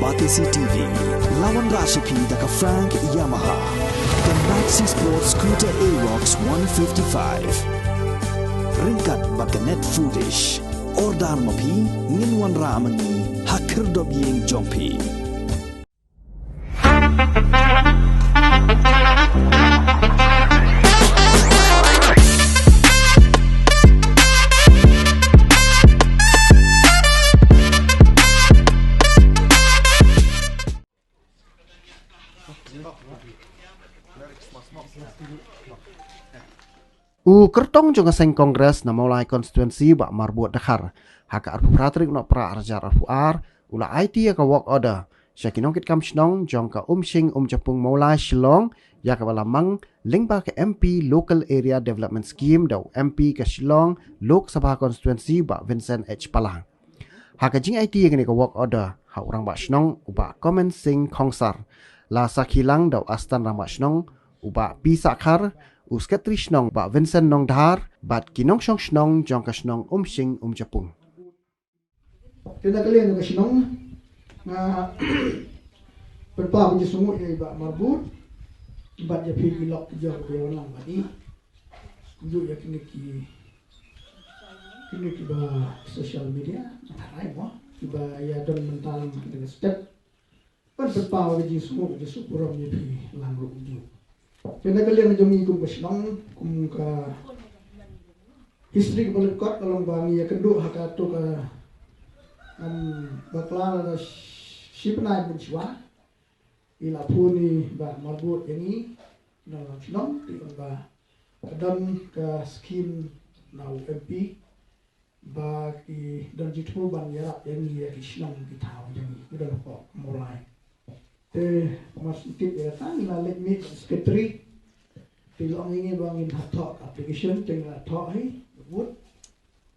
Batisi TV, lawan Rashipi daka Frank Yamaha, dan Maxi Sport Scooter Aerox 155. Ringkat baganet foodish, ordar mapi, nginwan ramani, hakir dobyeng jompi. Kertong juga seng kongres na mulai konstituensi bak marbut Dakar. Haka arpu pratrik nak pra arjar arpu ula IT ya ka work order. Syakinong kit kam shnong jong ka sing capung mulai Shillong ya ka balamang ling ba ka MP Local Area Development Scheme dau MP ka Shillong Lok Sabha konstituensi bak Vincent H Palang. Haka jing IT ya ka work order. Ha orang bak shnong uba komen sing kongsar. La sakilang dau astan rang bak shnong uba pisakar Uskat Trishnong ba Vincent Nong Dhar bat kinong shong shnong jong ka shnong sing japung. Tena kalian ka shnong na perpa mo sumo e ba marbut bat ya pigi lok jor be lang badi. Ju ya kini ba social media ay mo ba ya don mental dengan step pan perpa mo sumo je supuram ye pi lang ru ju. Kena kalian jom kum besnong kum ka history balekot kalau bangi ya kedua hakato ka bakla na shipnai bunchwa ila puni ba marbut yani na shnong ti ba kadam ka scheme na MP ba ki dan jitu ban ya yani ya shnong ki taw yani udah ko mulai mas tip ya tan na let me secretary tilong ini bangin hatok application tinggal hatok hai but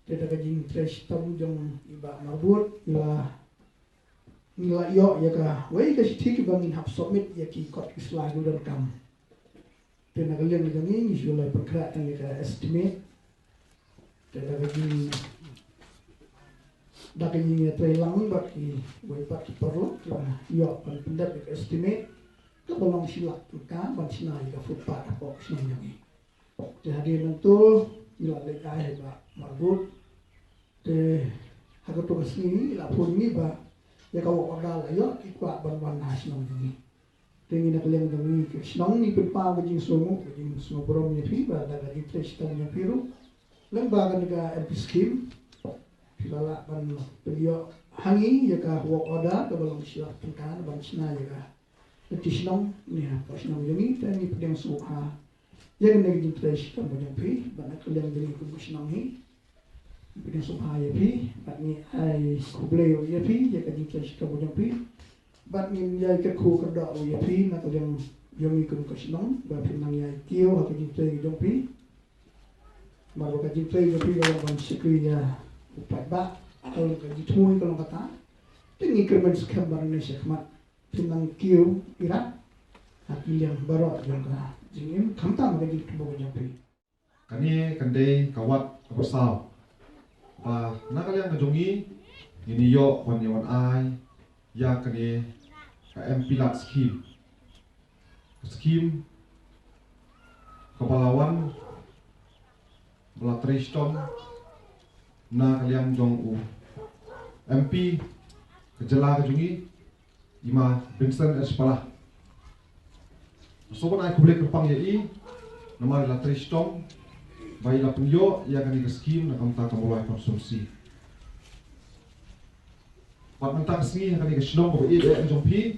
tidak kajing trash tam jong iba marbut ila yo ya ka wei ka sithik bangin hap submit ya ki kot islagu dan kam tena kalian ni isulai perkara tang ya estimate tidak kajing dapat ini terhilang bagi wajib perlu yo pendat estimate kebolong silak tuka bansinai ka futpat apa semuanya ni jadi tentu bila lekai ba marbut hago to sini la pun ni ba ya kau orda la yo ikwa ban nasional ni tingin na kalian demi ke snong ni perpa bajing somo brom ni pi ba daga di fresh tam ni piru lembaga nega MP scheme Bila ban beliau hangi ya ka work order ke belum siap kan ban sina ya ka petition ni ha petition ni tani pedang suha ya kan negi fresh kan banyak pi ban kalian jadi petition ni pedang suha ya pi ban ni ai kubleo ya pi ya kan fresh kan banyak pi ban ni ya ka ku ka da ya pi na kalian yomi kun petition ban pinang ya tio ha kan fresh jong pi baru ka fresh ya pi ban sikri ya Pada kalau kaji tui kalau kata, tinggi kerban sekambar Indonesia kemat pinang kiu Irak, hati yang baru juga jingin kamta menjadi tubuh nyampe. Kani kandai kawat bersau, nak kalian kejongi ini yo wanyawan ai, ya kani MP lat skim kepalawan belatristom na kalian jong MP kejela kejungi ima Vincent S Palang sopan ai kublik kerpang yai nama la tristom bai la penyo ya kani ke skim na kamta kamulai konsumsi pat mentang sini kani ke shlong ko e jong pi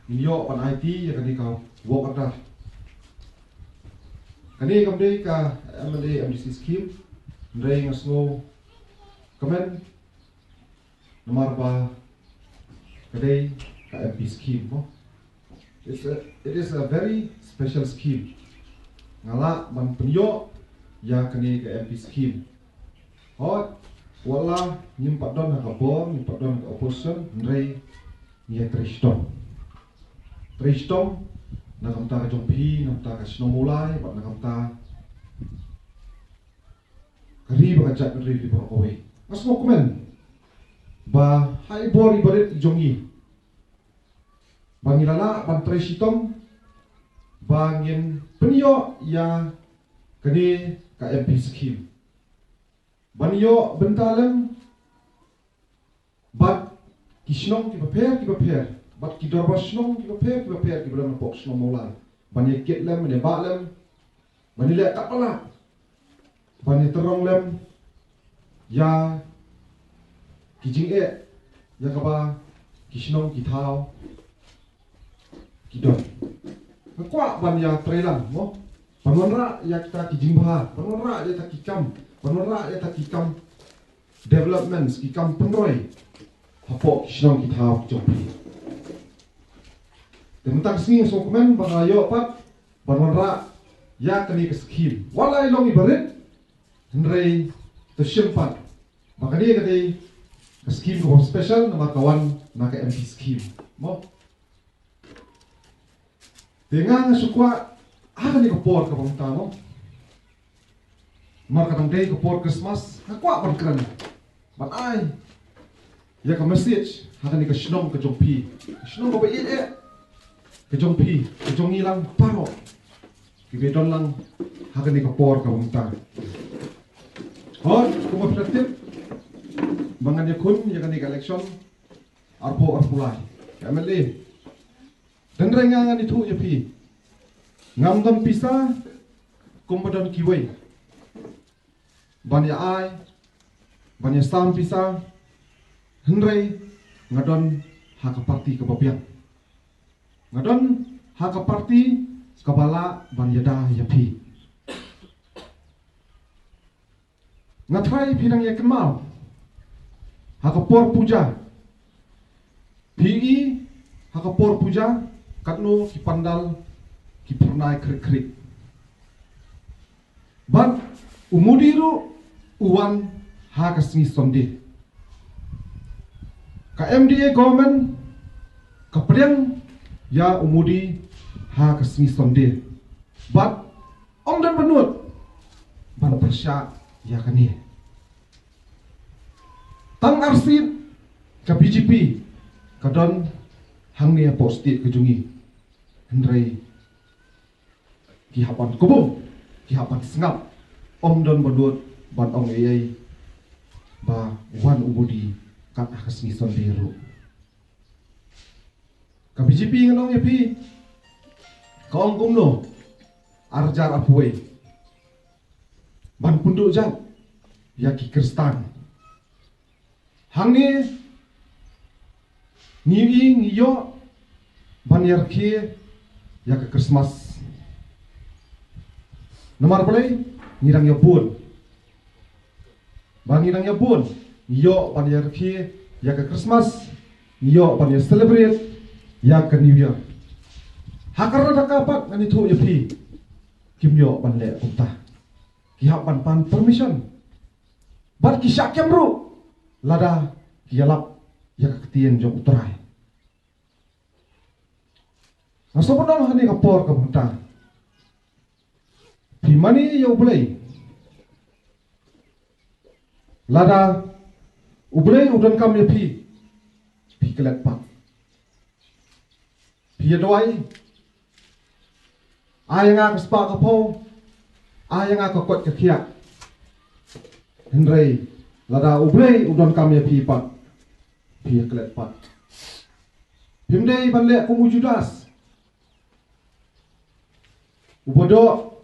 inyo pan IT ya kani ka work order kani kamdei ka MLA MDC skim ndai ngasno Kemen nomor ba kadai MP scheme mo. It is a very special scheme. Ngala man penyo ya kani ke MP scheme. Hot wala nyimpat don ka bom nyimpat don ka opposition ndai ni tristom. Tristom na kamta ka jompi na kamta ka sinomulai bat na kamta kari ba ka chat ri ba kowe. Mas mo komen ba hai bori barit jongi bangilala bantre sitom bangin penyo ya kini KMP scheme banyo bentalem bat kisnong ki prepare bat ki dorba snong ki prepare ki belam pok snong mola bani ketlem ne balem bani le kapala bani terong lem ya kijing ya kaba kisnong ki thao ki dor kwa ban ya trelan mo panonra ya kita kijing bah panonra ya ta kikam panonra ya ta kikam developments kikam penroi hapo kisnong ki thao jopi tentang sini so komen bangayo pat panonra ya kani ke skim walai long ibarit henrei to shimpat makani kani skim ko special nama kawan naka MP skim mo dengan sukwa ada ni kapor ka bang tamo mar katong day kapor Christmas hakwa ban kran ban ai ya ka message ada ni ka shnong ka jongpi shnong ba ka jongpi ka jongi lang paro ki bedon lang ada ni kapor ka bang ta hot kuma pratik bangan ya kun ya kan ni election arpo arpulai kameli dan rengangan itu ya pi ngamdam pisa kumbadon kiwai banya ai banya sam pisa henrei ngadon haka parti kebabian ngadon haka parti kabala banya da ya pi ngatrai pinang ya kemal haka por puja PI haka por puja katno ki pandal ki purnai krik ban umudiru uwan haka sni sonde ka MDA government ka priang ya umudi haka sni sonde ban om dan benut ban persya ya kani tang arsip ka BJP kadon hangnya postit kejungi henrei kihapan kubum kihapan sengap om don berdut ban ong eyai ba wan ubudi kat akas ni sonderu ka BJP nganong yapi ka ong kumno arjar apuai ban punduk jat ya ki kristan hangni ngiwi ngiyo banyar ke ya ke Christmas nomor boleh ngirang ya bun bang ngirang ya bun ngiyo banyar ke ya ke Christmas ngiyo banyar celebrate ya ke New Year hakar ada kapat ngani tu ya pi kimyo banle unta kihap pan permission bat kisah kemru lada kialap ya ketien jong uterai. Nasa po naman hani kapor kapunta. Pimani ya ublay. Lada ublay udan kami pi kelet pak. Pi doai. Ayang aku sepak kapo. Ayang aku kuat kekiak. Henry lada ublay udan kami pi pak. Pia kelet pat. Pimdei balik kumu Judas. Ubodo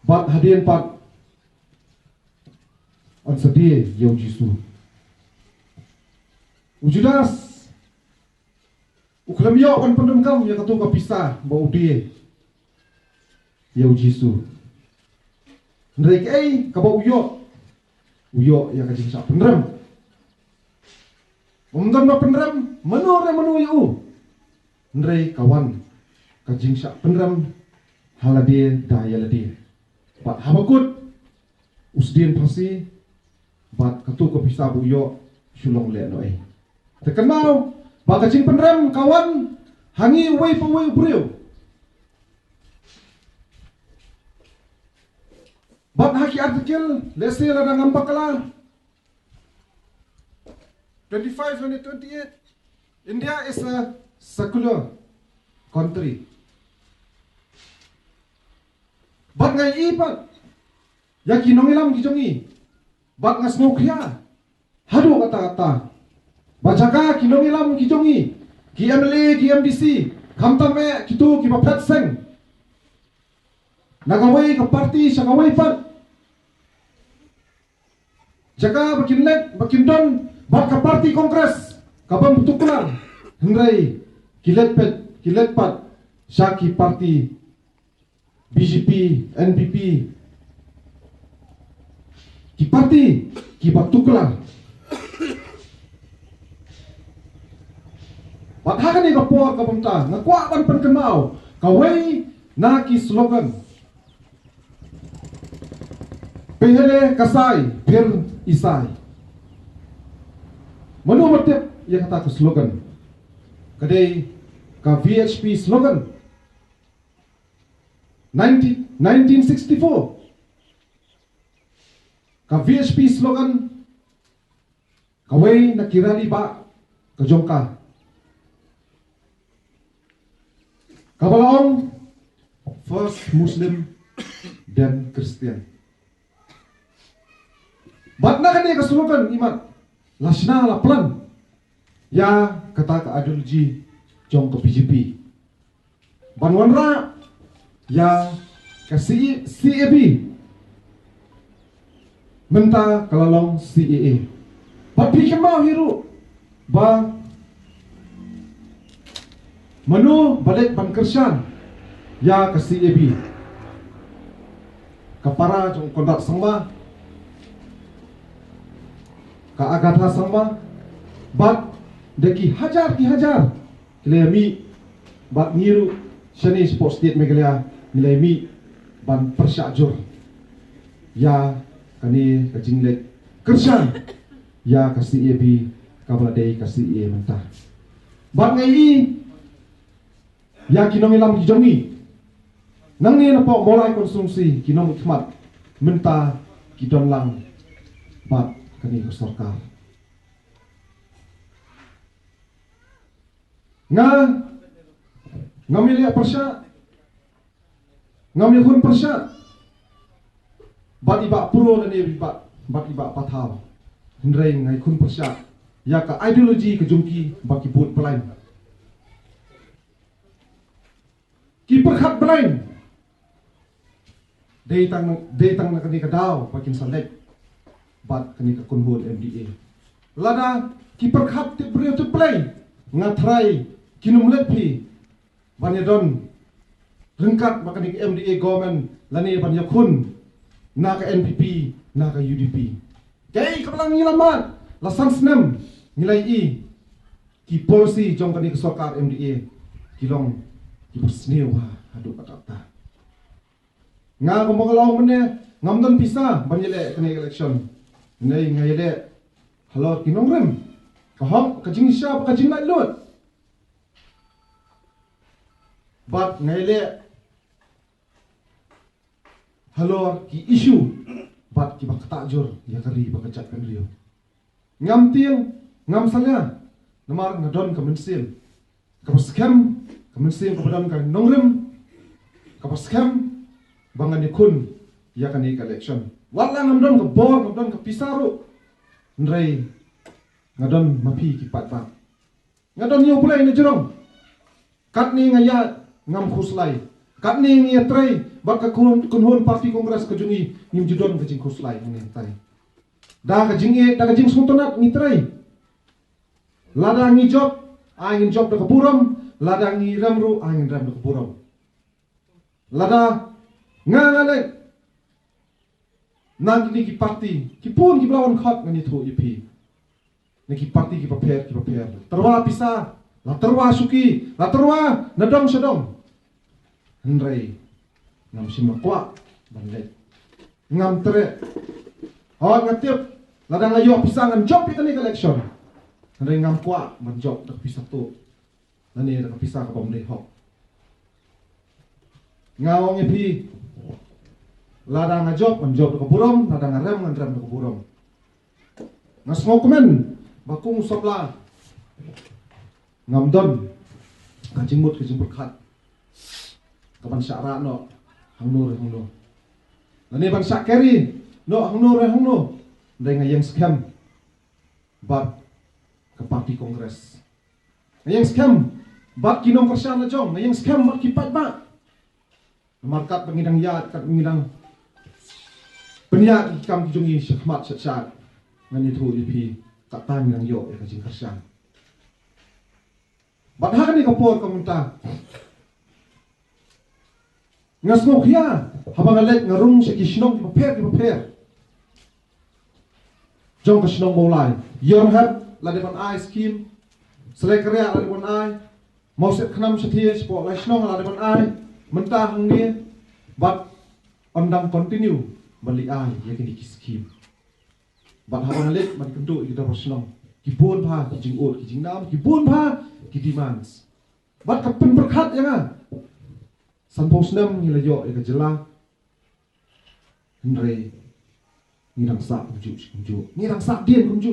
bat hadian pat. On sedih yau Jisu. Ujudas. Uklam yo on pendem kam ya katu kapisa ba udie. Yau Jisu. Ndrek ei ka ba uyo. Uyo ya kajing sa pendem. Umdan ba penram menu yu ndrei kawan kajing syak penram halade daya lade bat habakut usdien pasi bat katu ko bisa buyo sulong le noi tekenau ba kajing penram kawan hangi wei pawei breu bat haki artikel lese la ngambakala 25 and 28. India is a secular country. Bat ngai ipat. Ya kinongilam gijongi. Bat ngas ngokya. Hadu kata-kata. Bajaga kinongilam gijongi. Ki MLA, ki MDC. Kamtame kitu ki bapet seng. Nagawai ke parti sagawai pat. Jaga bakin let, bakin don, bat ke parti kongres. Kabam tukulan. Hendrai kilet pat. Syaki parti BJP, NPP. Ki parti, ki batukulan. Bat hakan ni kapor kapamta, ngakwakan penkenau. Kawai na ki slogan. Pehele kasai, per isai. Manu matip yang kata ke slogan. Kadai ka VHP slogan. 1964. Ka VHP slogan. Kawai nakirali ba kajongka. Kabalaong first Muslim dan Kristen. Batna kan dia kesulukan iman. Lasna la plan. Ya kata ke ideologi jong ke PGP. Banwanra ya ke CAB. Menta kalalong CAA. Bat pikir mau hiru. Ba menu balik Bankersan ya ke CAB. Kapara jong kondak sama. Ka agatha sama bat deki hajar kilemi bat ngiru shani sport state megalia kilemi ban persyajur ya kani kajinglek kersan ya kasi ebi kabladei kasi e mentah bat ngai ya kinong ilam kijongi nang ni napo mulai konsumsi kinong ikmat mentah kidon lang bat kani sarkar ngamili persya ngamili hun persya bat iba puro dan bat iba pathal hendrai ngai kun persya ya ka ideologi ke jungki baki put pelain ki perkhat pelain Dei tang na kani kadaw bakin salek bat kani ka kunhul MDA lada ki perkhat ti brio tu play ngatrai kinumlet pi banyadon rengkat makani ka MDA government lani ban yakun na ka NPP na ka UDP kay kapalang ngilamat lasang senem nilai i ki policy jong kani ka sarkar MDA kilong ki bersniu hadu kata nga kumbangalaw mene ngamdan pisa banyele kani election nei ngayle halor kinongrem kaham kajing siya kajing lai lut bat ngayle halor ki issue bat ki baktajur ya kari bakajat kan rio ngam tiang ngam salya namar ngadon kemensil kapaskem kemensil kepadam kan nongrem kapaskem bangan ikun ya kan ik election wala ngamdon ke bor ngamdon ke pisaru ndrei ngadon mapi ki patba ngadon yo pulai ni jerong kat ni ngaya ngam khuslai kat ni ngi trei bak ka kunhun parti kongres ke jungi nim judon ke jing khuslai ni tai da ka jing suntonat ni trei lada ngi job angin job da ke buram lada ngi ramru angin ram da ke buram lada ngalek nang ni ki parti ki pun ki blawan khat ngani tho ipi ni ki parti ki paper terwa pisa la terwa suki la terwa nadong sedong hendrai ngam simakwa banlet ngam tere hot ngatip ladang ayo pisa ngam job kita ni election hendrai ngam kwa man job dak pisa tu nani dak pisa ka pom dei hok ngawong ipi ladang ngajok menjob ke burom ladang ngarem ngarem ke burom ngasmo komen bakung sopla ngamdon kajing berkhat kapan syara no hang nur lani ban syak keri no hang nur dengan yang scam bat ke parti kongres yang scam bat kinong kersan na jong yang scam bat kipat ba markat pengidang yat kat pengidang penyak kam jungi syahmat syat ngani thu lipi kat tan yang yo ka jing kersan bat ha ni kapor kamunta ngasmok ya habang alek ngarung sa kisnong prepare jong kisnong mulai your head la depan ai scheme selekria la depan ai mau set khnam sathie sport la snong la depan ai mentah ngi but ondang continue bali ai ya kini scheme but habang alek man kendu kita snong kibun pha ki jing ot ki jing nam kibun pha ki demands but kapen berkat ya nga sanpos nam ni layo e jela Henry ni rang sa kumju ni rang sa dien kumju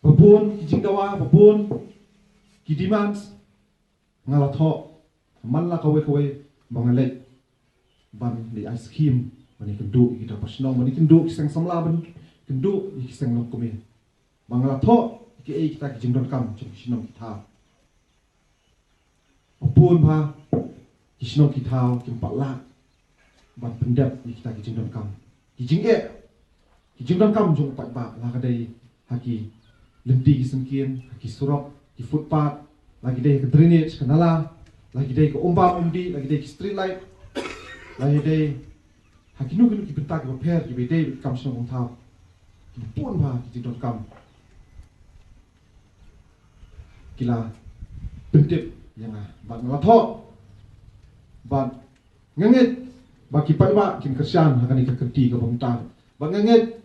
babun ki jingdawa babun ki demands ngala tho man la kawe bangalek ban di ice cream mani kendu kita pasno mani kendu kisang samla ban kendu kisang nok kumi bangala tho ki kita ki jingdon kam chung sinam kita Opun pa kisno kitao kimpak la ban pendap ni kita kijing don kam kijing don kam jong pat ba la kadai haki lendi kisengkin haki surok ki footpath lagi dai ke drainage kanala lagi dai ke umdi lagi dai ke street light lagi dai haki nu ki bentak ki pair ki bedai kam sno ngong tao pun pa kijing don kam kila pendep yang bat ngalato bat ngengit baki palma kin kersan akan ikakenti ke pemerintah bat ngengit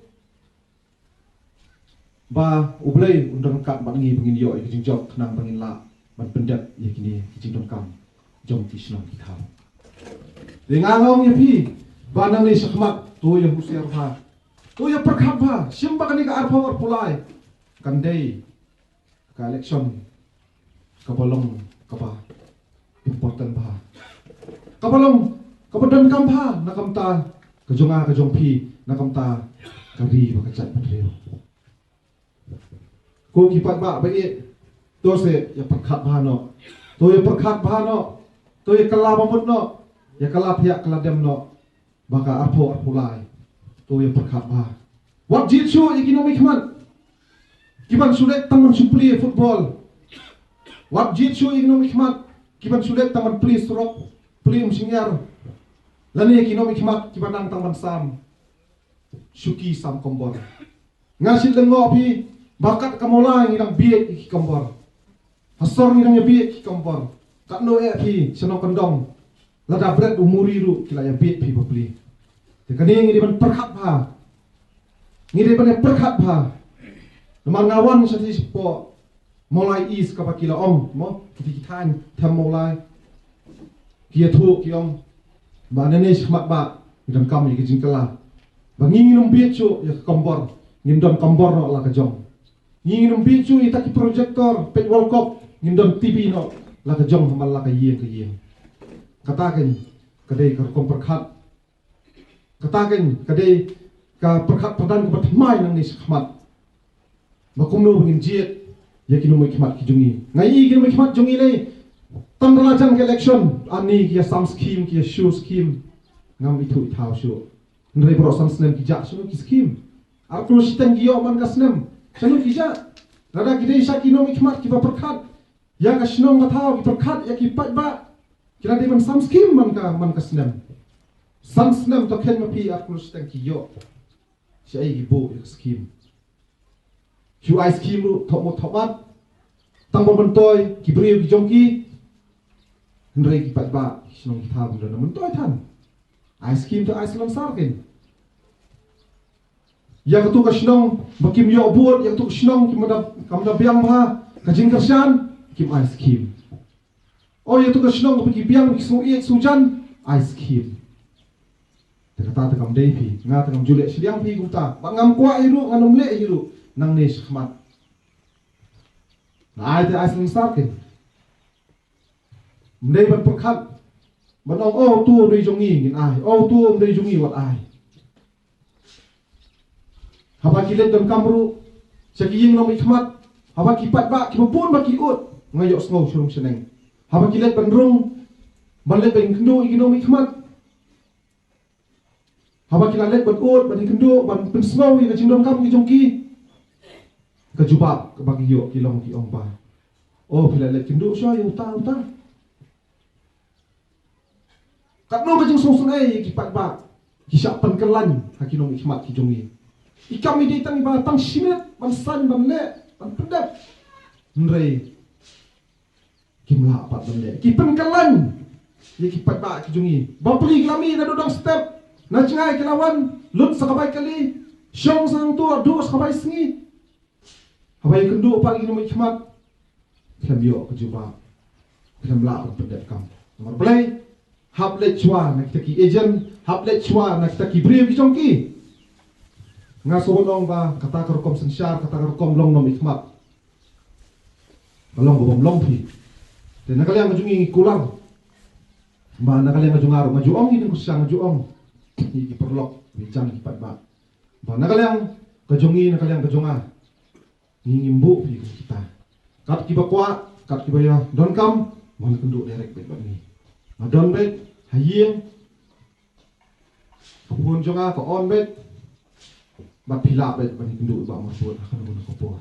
ba ublay undang kat bat ngi pengin yo ikijing jok kenang pengin la bat pendat ya kini kijing don kam jom kisno kita dengangong ya pi banang ni sakmat tu ya husiar ba tu ya perkhap ba simba kan ka arpawar pulai kandai ka election kapalong kapa important bah kapalong kapadan kampa nakamta kajong pi nakamta kari bakacat padreo ko kipat ba bagi to se ya perkhat bah no to ya perkhat bah no to ya kala mamut no ya kala pia kala dem no baka arpo arpulai to ya perkhat bah wat jitsu economic man kiban sulit taman supli football wat jitsu economic mat kiban sulit taman please rock plim singyar lani economic mat kiban nang taman sam suki sam kombor ngasit lengo pi bakat kamola ngidang biek ki kombor hasor ngidang biek ki kombor katno e pi seno kondong lada bret umuri ru kila ya biek pi bapli tekani ngidi ban perkhat ba ngidi ban perkhat ba ngawan sati sipo mulai is kapa kila om mo kitan tham mulai kia thu ki om ba ne shmat ba ngidam kam ki jingkala ba nginginum bichu ya kombor ngindon kombor no la ka jong nginginum bichu ita ki projector pet world cup ngindon tv no la ka jong hamal la ka yeng kataken kadai ka kom perkhat kataken kadai ka perkhat padan ko patmai nang ni shmat makumno ngin jiet ya kinu mai khmat kijungi ngai kinu mai khmat jungi nei tamra jang election ani kia sam scheme kia shoe scheme ngam itu ithau shu ndre bro sam snem ki ja shu ki scheme akro sitan ki yo man ka snem chanu ki ja rada ki dei sha kinu mai khmat ki ba perkhat ya ka shnong ka thau ki perkhat ya ki pat ba kira dei man sam scheme man ka snem sam snem to khen ma pi akro sitan ki yo shai ki bo scheme QI scheme lu thok mo thomat tang bon toy ki briu ki jongki ndrei ki pat ba snong ki thab ndo mon toy than ice scheme to Iceland sarkin ya ka tu ka snong bakim yo buat ya tu snong ki madap kamda biang ha ka jing kersan kim ice scheme oh ya tu ka snong ki biang ki su ek sujan ice scheme kata ta kam dei pi nga ta kam jule siang pi guta bangam kwa iru nganom le iru nang ne shkhmat na ai te Iceland sarkin mendai ban perkat manong tu mendai jongi ngin ai tu mendai jongi wat ai haba kilet dan kamru sakiying nom ikmat haba kipat ba kibupun ba kiut ngayok sngau surum seneng haba kilet ban rung banlet ban kendo iginom ikmat haba kilalet ban ut ban kendo ban pensngau i kajingdom kam ki jongki kajubab bagi yo kilong ki ong ba kilalet kendo sya uta kat no kajing song sungai kipat ba kisap penkelan hakinom ikmat ki jongi ikam ide tang ba tang simet ban san ban le ban pedat nrei kimla apat ban le ki penkelan ye kipat ba ki jongi ba peli glami na dodong step na cengai kelawan lut sakabai kali syong sang tu do sakabai sengi habai kendu pa ki nom ikmat klam yo kejuba klam la ban pedat kam nomor play hap le chwa na kita ki agent hap le chwa na kita ki brief ki jongki nga sobonong ba kata karokom sensyar kata karokom long nom ikmat long bom long phi te nakaliang majungi kulang ba nakaliang majungaro majuong ini kusang majuong iki perlok bijang kipat ba nakaliang kajungi nakaliang kajonga ngimbu phi kita kat kibakwa kat kibaya don kam mon kenduk derek bet bani madon bet haying kapun jonga ko on bet bat pila bet bani kenduk ba marfut akan mun kopor